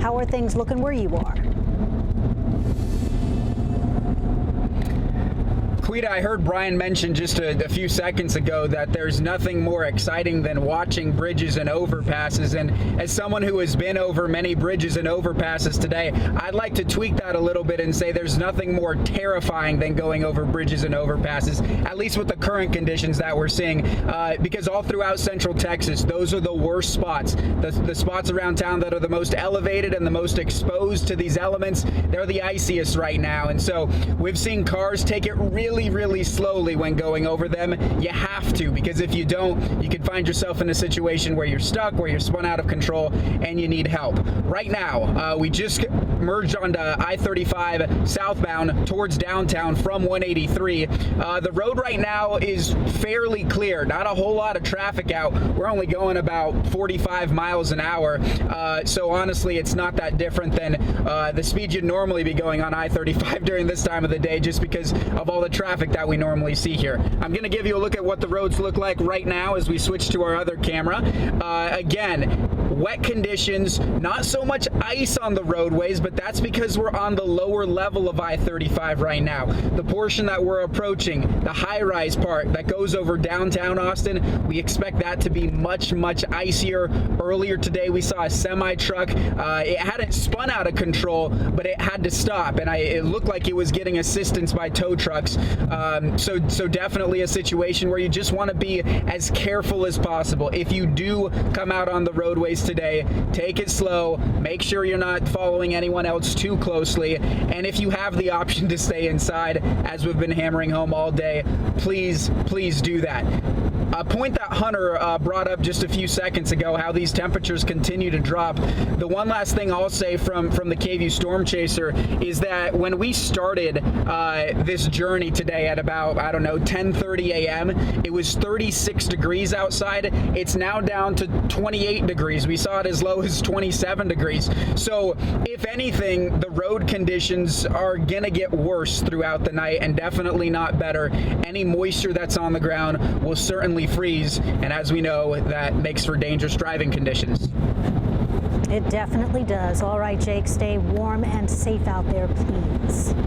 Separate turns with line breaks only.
How are things looking where you are?
Quita, I heard Brian mention just a few seconds ago that there's nothing more exciting than watching bridges and overpasses. And as someone who has been over many bridges and overpasses today, I'd like to tweak that a little bit and say there's nothing more terrifying than going over bridges and overpasses, at least with the current conditions that we're seeing, because all throughout Central Texas, those are the worst spots. The spots around town that are the most elevated and the most exposed to these elements, they're the iciest right now. And so we've seen cars take it really slowly when going over them. You have to, because if you don't, you could find yourself in a situation where you're stuck, where you're spun out of control, and you need help. Right now, we just merged onto I-35 southbound towards downtown from 183. The road right now is fairly clear. Not a whole lot of traffic out. We're only going about 45 miles an hour. So honestly, it's not that different than the speed you'd normally be going on I-35 during this time of the day, just because of all the traffic that we normally see here. I'm going to give you a look at what the roads look like right now as we switch to our other camera. Again, wet conditions, not so much ice on the roadways, but that's because we're on the lower level of I-35 right now. The portion that we're approaching, the high-rise part that goes over downtown Austin, we expect that to be much icier. Earlier today, we saw a semi-truck. It hadn't spun out of control, but it had to stop, and it looked like it was getting assistance by tow trucks. So definitely a situation where you just want to be as careful as possible. If you do come out on the roadways today, take it slow, make sure you're not following anyone else too closely, and if you have the option to stay inside, as we've been hammering home all day, please do that. A point that Hunter brought up just a few seconds ago, how these temperatures continue to drop. The one last thing I'll say from the KVUE Storm Chaser is that when we started this journey today at about, I don't know, 10:30 a.m., it was 36 degrees outside. It's now down to 28 degrees. We saw it as low as 27 degrees. So if anything, the road conditions are gonna get worse throughout the night and definitely not better. Any moisture that's on the ground will certainly freeze, and as we know, that makes for dangerous driving conditions.
It definitely does. All right, Jake, stay warm and safe out there, please.